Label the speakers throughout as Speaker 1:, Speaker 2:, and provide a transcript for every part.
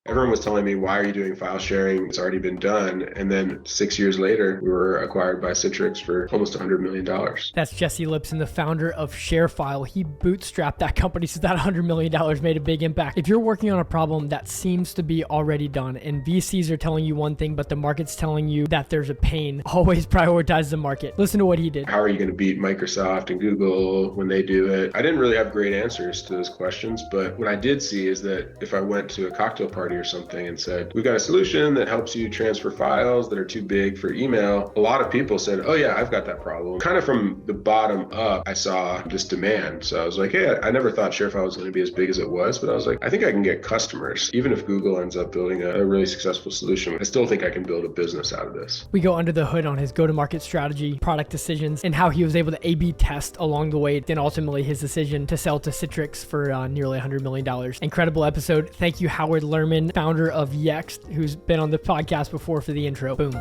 Speaker 1: Everyone was telling me, why are you doing file sharing? It's already been done. And then 6 years later, we were acquired by Citrix for almost $100 million.
Speaker 2: That's Jesse Lipson, the founder of Sharefile. He bootstrapped that company, so that $100 million made a big impact. If you're working on a problem that seems to be already done and VCs are telling you one thing, but the market's telling you that there's a pain, always prioritize the market. Listen to what he did.
Speaker 1: How are you going to beat Microsoft and Google when they do it? I didn't really have great answers to those questions, but what I did see is that if I went to a cocktail party or something and said, we've got a solution that helps you transfer files that are too big for email, a lot of people said, oh yeah, I've got that problem. Kind of from the bottom up, I saw this demand. So I was like, hey, I never thought Sharefile was going to be as big as it was, but I was like, I think I can get customers. Even if Google ends up building a really successful solution, I still think I can build a business out of this.
Speaker 2: We go under the hood on his go-to-market strategy, product decisions, and how he was able to A/B test along the way, then ultimately his decision to sell to Citrix for nearly $100 million. Incredible episode. Thank you, Howard Lerman, founder of Yext, who's been on the podcast before, for the intro. Boom.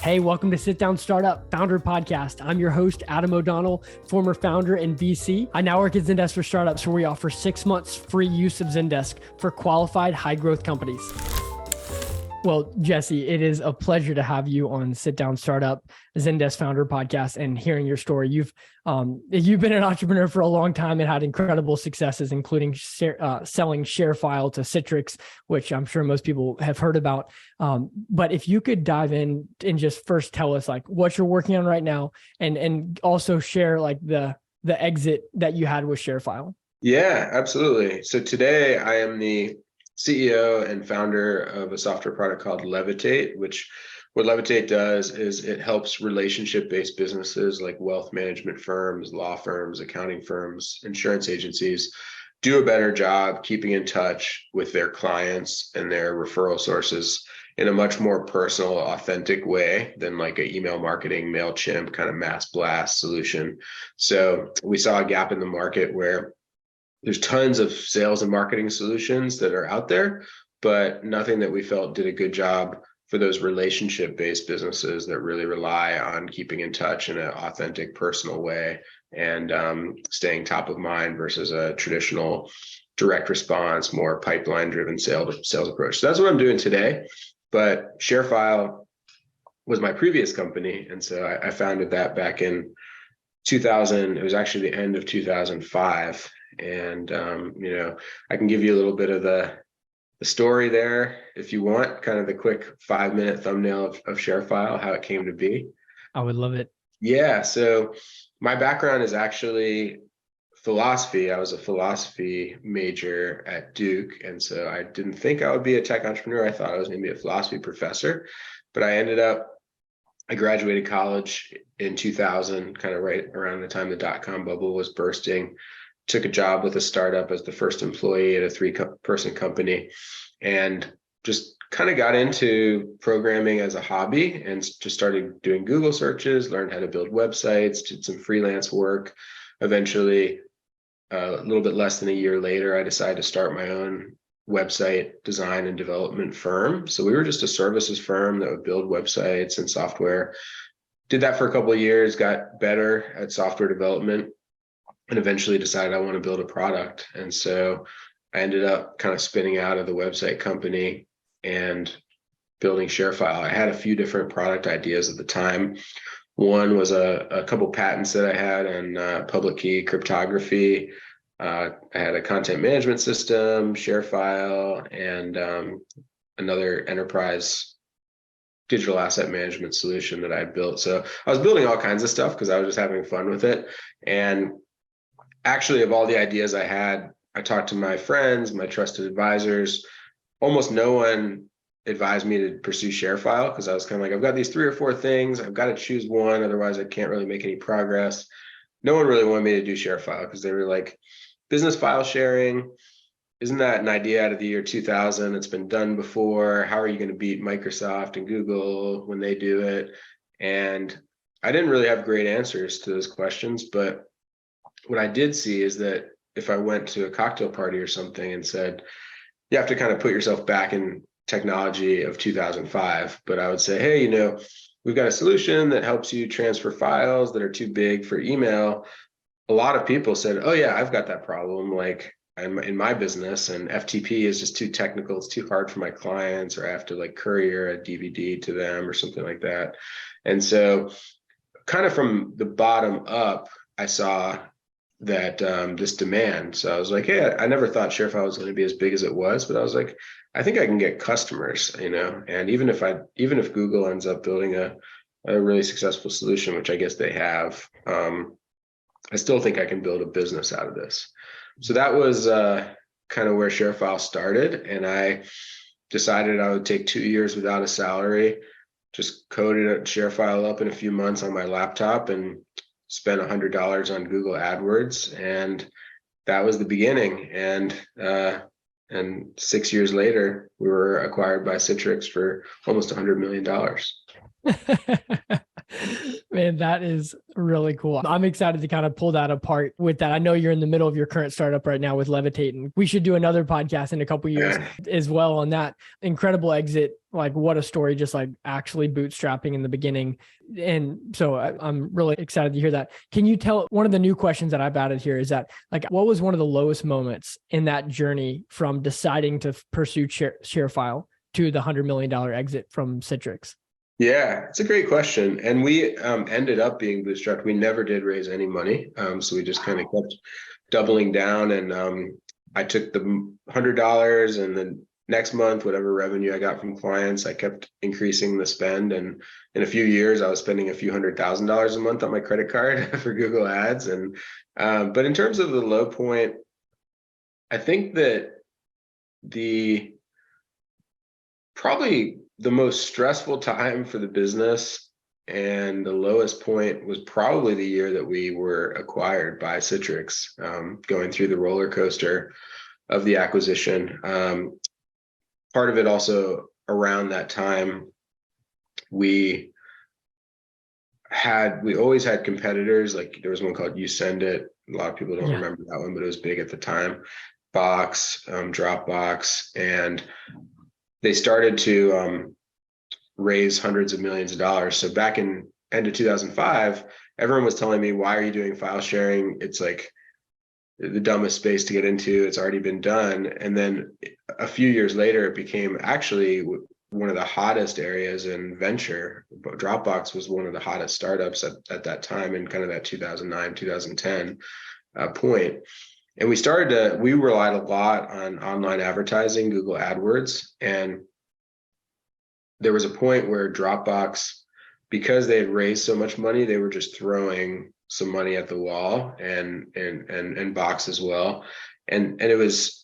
Speaker 2: Hey, welcome to Sit Down Startup Founder Podcast. I'm your host, Adam O'Donnell, former founder and VC. I now work at Zendesk for Startups, where we offer 6 months free use of Zendesk for qualified high-growth companies. Well, Jesse, it is a pleasure to have you on Sit Down Startup, Zendesk Founder Podcast, and hearing your story. You've been an entrepreneur for a long time and had incredible successes, including selling Sharefile to Citrix, which I'm sure most people have heard about. But if you could dive in and just first tell us like what you're working on right now, and also share like the exit that you had with Sharefile.
Speaker 1: Yeah, absolutely. So today I am the CEO and founder of a software product called Levitate, which what Levitate does is it helps relationship-based businesses like wealth management firms, law firms, accounting firms, insurance agencies do a better job keeping in touch with their clients and their referral sources in a much more personal, authentic way than like an email marketing, MailChimp kind of mass blast solution. So we saw a gap in the market where there's tons of sales and marketing solutions that are out there, but nothing that we felt did a good job for those relationship-based businesses that really rely on keeping in touch in an authentic, personal way and staying top of mind versus a traditional direct response, more pipeline-driven sales approach. So that's what I'm doing today. But Sharefile was my previous company, and so I founded that back in 2000. It was actually the end of 2005. And, I can give you a little bit of the story there if you want, kind of the quick 5-minute thumbnail of Sharefile, how it came to be.
Speaker 2: I would love it.
Speaker 1: Yeah. So my background is actually philosophy. I was a philosophy major at Duke. And so I didn't think I would be a tech entrepreneur. I thought I was going to be a philosophy professor, but I graduated college in 2000, kind of right around the time the dot-com bubble was bursting. Took a job with a startup as the first employee at a 3-person company, and just kind of got into programming as a hobby and just started doing Google searches, learned how to build websites, did some freelance work. Eventually, a little bit less than a year later, I decided to start my own website design and development firm. So we were just a services firm that would build websites and software. Did that for a couple of years, got better at software development, and eventually decided I want to build a product. And so I ended up kind of spinning out of the website company and building Sharefile. I had a few different product ideas at the time. One was a couple patents that I had on public key cryptography. I had a content management system, Sharefile, and another enterprise digital asset management solution that I built. So I was building all kinds of stuff because I was just having fun with it. And actually, of all the ideas I had, I talked to my friends, my trusted advisors. Almost no one advised me to pursue Sharefile because I was kind of like, I've got these 3 or 4 things. I've got to choose one. Otherwise, I can't really make any progress. No one really wanted me to do Sharefile because they were like, business file sharing, isn't that an idea out of the year 2000? It's been done before. How are you going to beat Microsoft and Google when they do it? And I didn't really have great answers to those questions, but what I did see is that if I went to a cocktail party or something and said, you have to kind of put yourself back in technology of 2005, but I would say, hey, we've got a solution that helps you transfer files that are too big for email. A lot of people said, oh yeah, I've got that problem. Like in my business, and FTP is just too technical. It's too hard for my clients, or I have to like courier a DVD to them or something like that. And so kind of from the bottom up, I saw that this demand. So I was like, hey, I never thought Sharefile was going to be as big as it was, but I was like, I think I can get customers, and even if Google ends up building a really successful solution, which I guess they have, I still think I can build a business out of this. So that was kind of where Sharefile started. And I decided I would take 2 years without a salary, just coded Sharefile up in a few months on my laptop and spent $100 on Google AdWords. And that was the beginning. And 6 years later, we were acquired by Citrix for almost $100 million.
Speaker 2: Man, that is really cool. I'm excited to kind of pull that apart with that. I know you're in the middle of your current startup right now with Levitate, and we should do another podcast in a couple of years as well on that incredible exit. Like, what a story, just like actually bootstrapping in the beginning. And so I'm really excited to hear that. Can you tell, one of the new questions that I've added here is that, like, what was one of the lowest moments in that journey from deciding to pursue Sharefile to the $100 million exit from Citrix?
Speaker 1: Yeah, it's a great question. And we ended up being bootstrapped. We never did raise any money. So we just kind of kept doubling down. And I took the $100, and then next month, whatever revenue I got from clients, I kept increasing the spend. And in a few years, I was spending a few $100,000 a month on my credit card for Google Ads. And but in terms of the low point, I think that probably the most stressful time for the business and the lowest point was probably the year that we were acquired by Citrix, going through the roller coaster of the acquisition. Part of it also around that time, we always had competitors. Like, there was one called You Send It. A lot of people don't remember that one, but it was big at the time. Box, Dropbox, and they started to raise hundreds of millions of dollars. So back in end of 2005, everyone was telling me, why are you doing file sharing? It's like the dumbest space to get into. It's already been done. And then a few years later, it became actually one of the hottest areas in venture. Dropbox was one of the hottest startups at that time, in kind of that 2009, 2010 point. And we relied a lot on online advertising, Google AdWords. And there was a point where Dropbox, because they had raised so much money, they were just throwing some money at the wall, and Box as well. And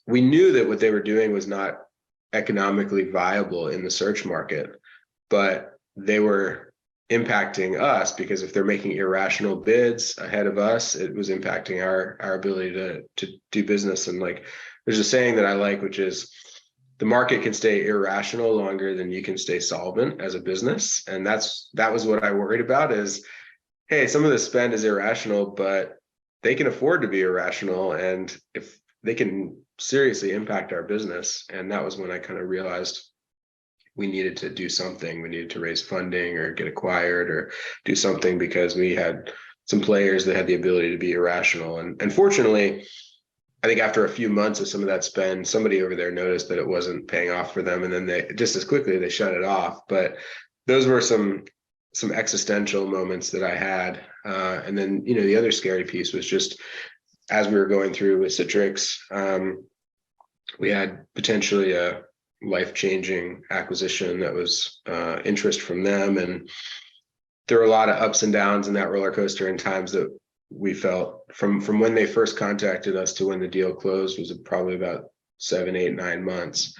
Speaker 1: we knew that what they were doing was not economically viable in the search market, but they were impacting us, because if they're making irrational bids ahead of us, it was impacting our ability to do business. And like, there's a saying that I like, which is, the market can stay irrational longer than you can stay solvent as a business. And that was what I worried about, is, hey, some of the spend is irrational, but they can afford to be irrational, and if they can seriously impact our business. And that was when I kind of realized we needed to do something. We needed to raise funding or get acquired or do something, because we had some players that had the ability to be irrational. And fortunately, I think after a few months of some of that spend, somebody over there noticed that it wasn't paying off for them. And then they just as quickly, they shut it off. But those were some existential moments that I had. And then, the other scary piece was just, as we were going through with Citrix, we had potentially a life-changing acquisition that was interest from them. And there were a lot of ups and downs in that roller coaster, and times that we felt from when they first contacted us to when the deal closed was probably about 7, 8, 9 months.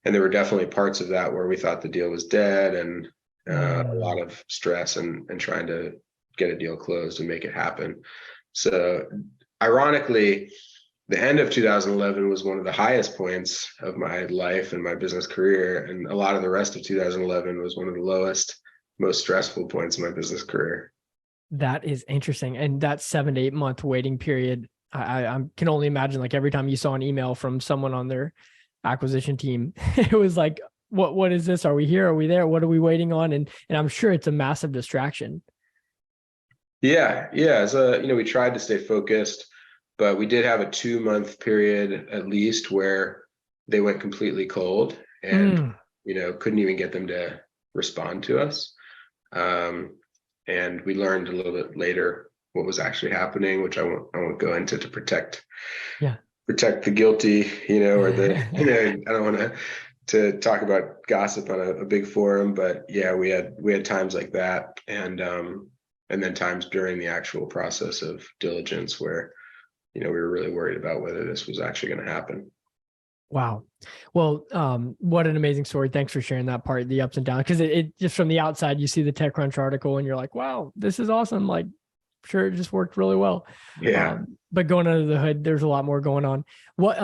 Speaker 1: And there were definitely parts of that where we thought the deal was dead, and a lot of stress and trying to get a deal closed and make it happen. So ironically, the end of 2011 was one of the highest points of my life and my business career. And a lot of the rest of 2011 was one of the lowest, most stressful points in my business career.
Speaker 2: That is interesting. And that 7 to 8 month waiting period, I can only imagine, like, every time you saw an email from someone on their acquisition team, it was like, what is this? Are we here? Are we there? What are we waiting on? And I'm sure it's a massive distraction.
Speaker 1: Yeah. So, we tried to stay focused, but we did have a 2-month period at least where they went completely cold and, couldn't even get them to respond to us. And we learned a little bit later what was actually happening, which I won't go into to protect the guilty, or the, I don't want to talk about gossip on a big forum, but yeah, we had times like that. And then times during the actual process of diligence where, we were really worried about whether this was actually going to happen.
Speaker 2: Wow. Well, what an amazing story. Thanks for sharing that part, the ups and downs. Because it just from the outside, you see the TechCrunch article and you're like, wow, this is awesome. Like, sure, it just worked really well.
Speaker 1: Yeah.
Speaker 2: But going under the hood, there's a lot more going on. What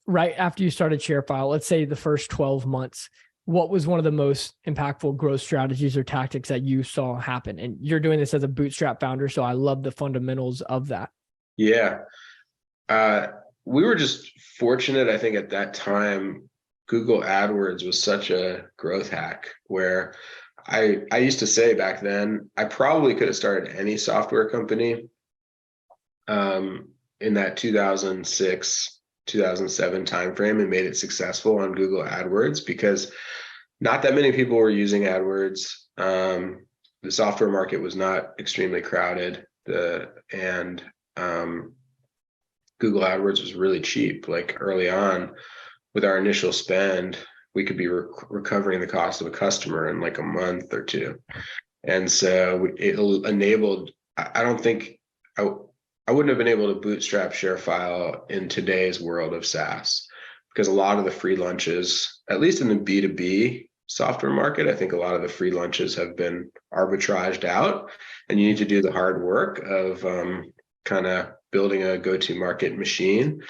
Speaker 2: right after you started Sharefile, let's say the first 12 months, what was one of the most impactful growth strategies or tactics that you saw happen? And you're doing this as a bootstrap founder, so I love the fundamentals of that.
Speaker 1: Yeah. We were just fortunate, I think, at that time. Google AdWords was such a growth hack where I used to say back then, I probably could have started any software company in that 2006, 2007 timeframe and made it successful on Google AdWords, because not that many people were using AdWords. The software market was not extremely crowded. Google AdWords was really cheap. Like early on with our initial spend, we could be recovering the cost of a customer in like a month or two. And so it enabled, I don't think I wouldn't have been able to bootstrap Sharefile in today's world of SaaS, because a lot of the free lunches, at least in the B2B software market, I think a lot of the free lunches have been arbitraged out, and you need to do the hard work of kind of building a go-to-market machine.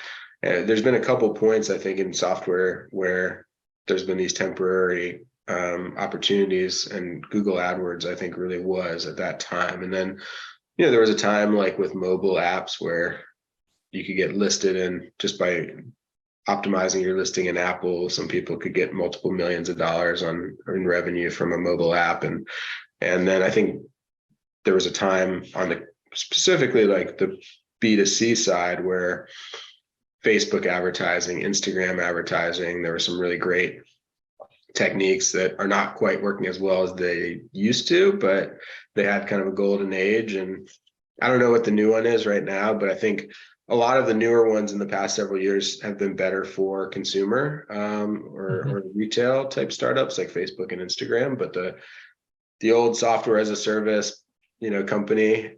Speaker 1: And there's been a couple points, I think, in software where there's been these temporary opportunities, and Google AdWords, I think, really was at that time. And then, there was a time like with mobile apps where you could get listed, and just by optimizing your listing in Apple, some people could get multiple millions of dollars in revenue from a mobile app. And then I think there was a time on the specifically like the B2C side where Facebook advertising, Instagram advertising, there were some really great techniques that are not quite working as well as they used to, but they had kind of a golden age. And I don't know what the new one is right now, but I think a lot of the newer ones in the past several years have been better for consumer or retail type startups like Facebook and Instagram. But the old software as a service, company,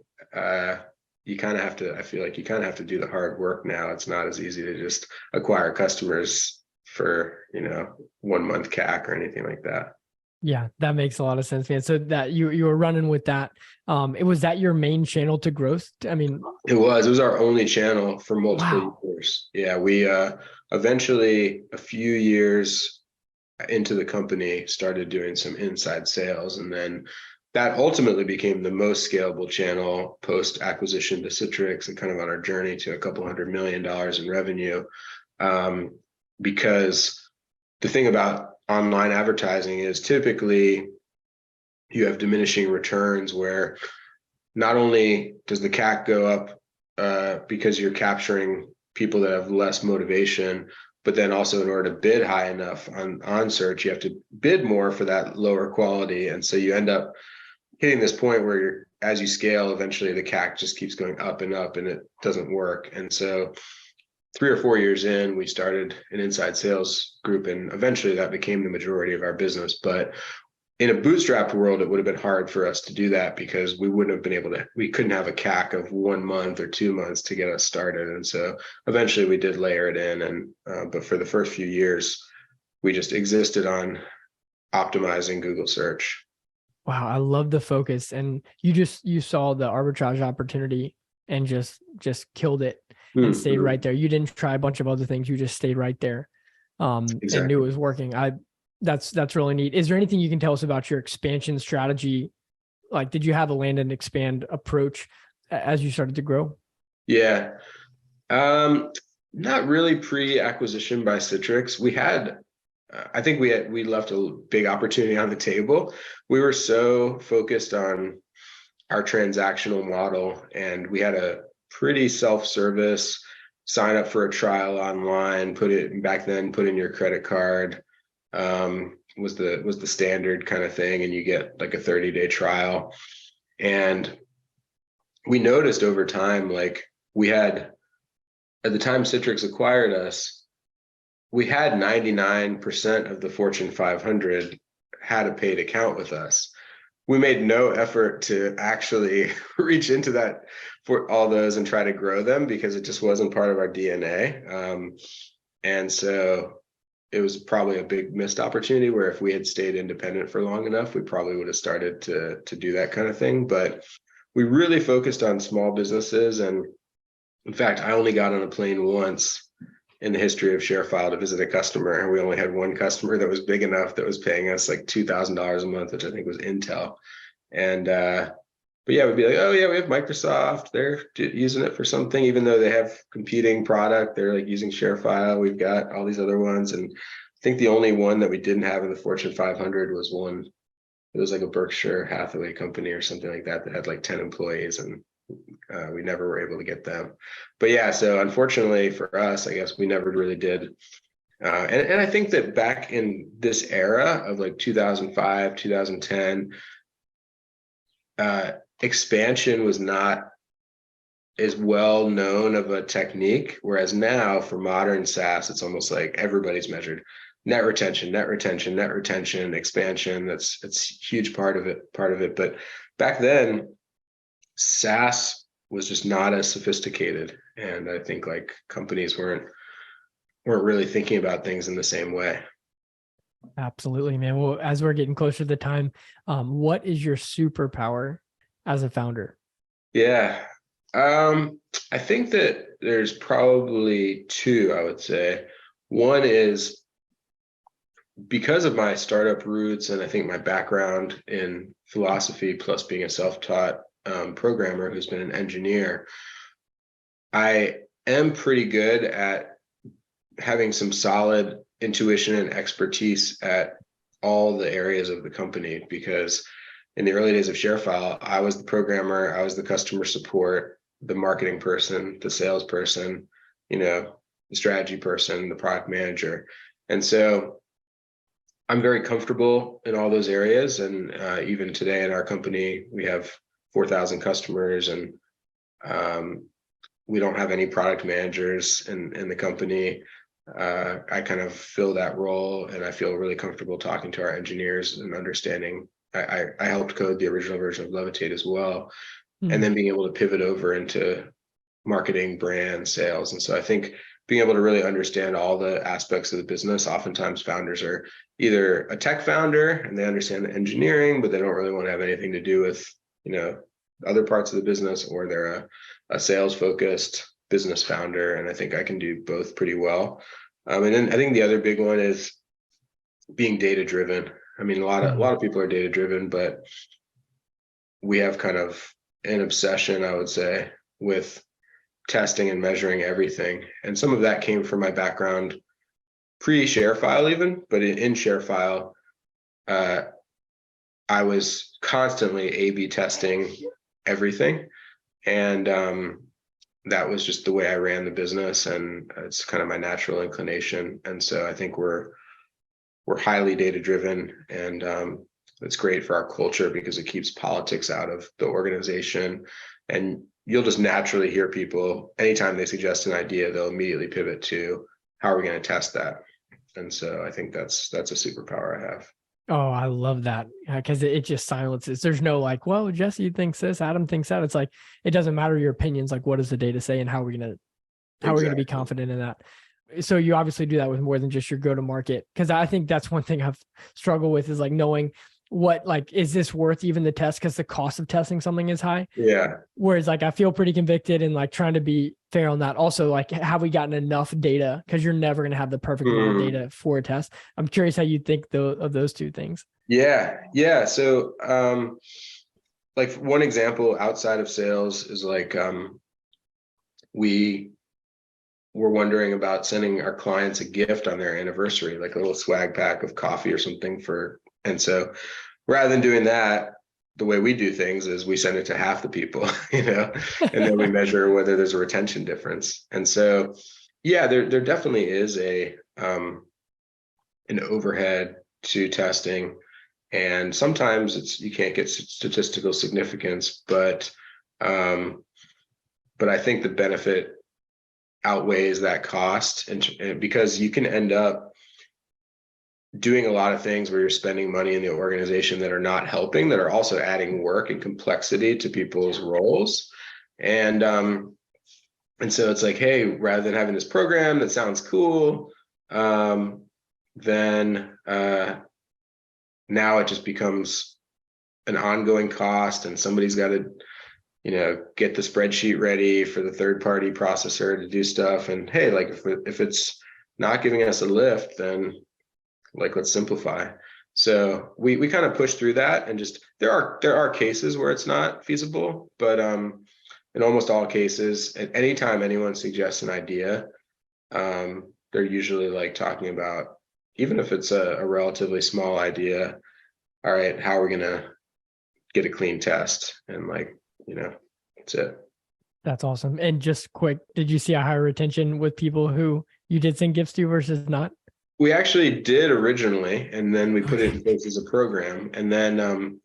Speaker 1: you kind of have to, I feel like you kind of have to do the hard work now. It's not as easy to just acquire customers for, 1 month CAC or anything like that.
Speaker 2: Yeah, that makes a lot of sense, man. So that you were running with that. Was that your main channel to growth? I mean,
Speaker 1: it was our only channel for multiple years. Yeah, we eventually, a few years into the company, started doing some inside sales, and then that ultimately became the most scalable channel post acquisition to Citrix, and kind of on our journey to a couple $100 million in revenue. Because the thing about online advertising is typically you have diminishing returns, where not only does the CAC go up because you're capturing people that have less motivation, but then also in order to bid high enough on search, you have to bid more for that lower quality. And so you end up hitting this point where as you scale, eventually the CAC just keeps going up and up, and it doesn't work. And so 3 or 4 years in, we started an inside sales group, and eventually that became the majority of our business. But in a bootstrapped world, it would have been hard for us to do that, because we wouldn't have been able to, we couldn't have a CAC of 1 month or 2 months to get us started. And so eventually we did layer it in. And, but for the first few years, we just existed on optimizing Google search.
Speaker 2: Wow. I love the focus. And you saw the arbitrage opportunity and just killed it and stayed right there. You didn't try a bunch of other things. You just stayed right there.
Speaker 1: Exactly.
Speaker 2: And knew it was working. That's really neat. Is there anything you can tell us about your expansion strategy? Like, did you have a land and expand approach as you started to grow?
Speaker 1: Yeah. Not really pre-acquisition by Citrix. We had, I think we left a big opportunity on the table. We were so focused on our transactional model, and we had a pretty self-service, sign up for a trial online, put in your credit card, was the standard kind of thing. And you get like a 30-day trial. And we noticed over time, like we had, at the time Citrix acquired us, we had 99% of the Fortune 500 had a paid account with us. We made no effort to actually reach into that for all those and try to grow them because it just wasn't part of our DNA. And so it was probably a big missed opportunity where if we had stayed independent for long enough, we probably would have started to do that kind of thing. But we really focused on small businesses. And in fact, I only got on a plane once in the history of Sharefile to visit a customer. And we only had one customer that was big enough that was paying us like $2,000 a month, which I think was Intel. And, but yeah, we'd be like, oh yeah, we have Microsoft. They're using it for something, even though they have competing product. They're like using Sharefile. We've got all these other ones. And I think the only one that we didn't have in the Fortune 500 was one. It was like a Berkshire Hathaway company or something like that that had like 10 employees, and we never were able to get them. But yeah, so unfortunately for us, I guess we never really did. And I think that back in this era of like 2005, 2010, expansion was not as well known of a technique. Whereas now for modern SaaS, it's almost like everybody's measured net retention, expansion. That's a huge part of it. But back then, SaaS was just not as sophisticated. And I think like companies weren't really thinking about things in the same way.
Speaker 2: Absolutely, man. Well, as we're getting closer to the time, what is your superpower as a founder?
Speaker 1: Yeah. I think that there's probably two, I would say. One is because of my startup roots and I think my background in philosophy plus being a self-taught programmer who's been an engineer, I am pretty good at having some solid intuition and expertise at all the areas of the company. Because in the early days of Sharefile, I was the programmer, I was the customer support, the marketing person, the salesperson, the strategy person, the product manager. And so I'm very comfortable in all those areas. And even today in our company, we have 4,000 customers, and we don't have any product managers in the company. I kind of fill that role, and I feel really comfortable talking to our engineers and understanding. I helped code the original version of Levitate as well, and then being able to pivot over into marketing, brand, sales. And so I think being able to really understand all the aspects of the business. Oftentimes founders are either a tech founder and they understand the engineering, but they don't really want to have anything to do with, other parts of the business, or they're a sales focused business founder. And I think I can do both pretty well. And then I think the other big one is being data driven. I mean, a lot of people are data driven, but we have kind of an obsession, I would say, with testing and measuring everything. And some of that came from my background pre-Sharefile even, but in Sharefile, I was constantly A/B testing everything. And that was just the way I ran the business, and it's kind of my natural inclination. And so I think we're highly data driven, and it's great for our culture because it keeps politics out of the organization. And you'll just naturally hear people, anytime they suggest an idea, they'll immediately pivot to how are we going to test that? And so I think that's a superpower I have.
Speaker 2: Oh, I love that, because it just silences. There's no like, well, Jesse thinks this, Adam thinks that. It's like, it doesn't matter your opinions. Like, what does the data say, and how are we going to be confident in that? So you obviously do that with more than just your go-to-market. Because I think that's one thing I've struggled with, is like knowing what, like, is this worth even the test? Because the cost of testing something is high.
Speaker 1: Yeah.
Speaker 2: Whereas like, I feel pretty convicted and like trying to be fair on that. Also, like, have we gotten enough data? Because you're never going to have the perfect amount of data for a test. I'm curious how you think of those two things.
Speaker 1: Yeah. So like one example outside of sales is like we were wondering about sending our clients a gift on their anniversary, like a little swag pack of coffee or something and so rather than doing that, the way we do things is we send it to half the people, and then we measure whether there's a retention difference. And so, yeah, there definitely is an overhead to testing, and sometimes you can't get statistical significance, but I think the benefit outweighs that cost, and because you can end up doing a lot of things where you're spending money in the organization that are not helping, that are also adding work and complexity to people's roles. And so it's like, hey, rather than having this program that sounds cool, then now it just becomes an ongoing cost, and somebody's got to, get the spreadsheet ready for the third-party processor to do stuff. And hey, like if it's not giving us a lift, then like, let's simplify. So we kind of push through that, and just there are cases where it's not feasible, but in almost all cases, at any time anyone suggests an idea, they're usually like talking about, even if it's a relatively small idea, all right, how are we gonna get a clean test? And like, that's it.
Speaker 2: That's awesome. And just quick, did you see a higher retention with people who you did send gifts to versus not?
Speaker 1: We actually did originally, and then we put it in place as a program. And then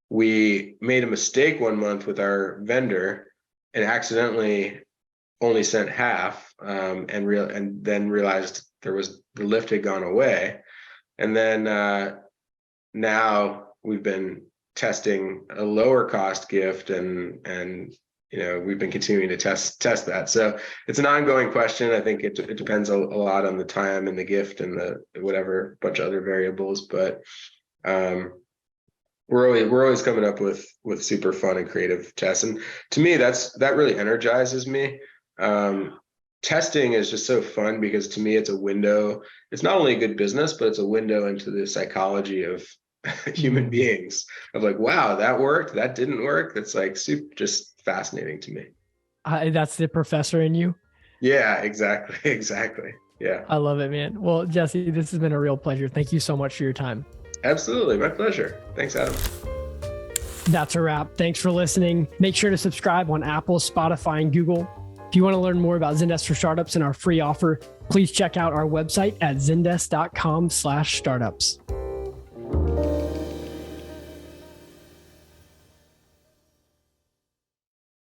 Speaker 1: we made a mistake one month with our vendor and accidentally only sent half, and then realized the lift had gone away. And then now we've been testing a lower cost gift, and we've been continuing to test that. So it's an ongoing question. I think it depends a lot on the time and the gift and the whatever bunch of other variables, but we're always coming up with super fun and creative tests. And to me, that really energizes me. Testing is just so fun because to me, it's a window. It's not only a good business, but it's a window into the psychology of human beings, of like, wow, that worked, that didn't work. That's like super just fascinating to me.
Speaker 2: That's the professor in you.
Speaker 1: Yeah, exactly. Yeah.
Speaker 2: I love it, man. Well, Jesse, this has been a real pleasure. Thank you so much for your time.
Speaker 1: Absolutely. My pleasure. Thanks, Adam.
Speaker 2: That's a wrap. Thanks for listening. Make sure to subscribe on Apple, Spotify, and Google. If you want to learn more about Zendesk for Startups and our free offer, please check out our website at zendesk.com/startups.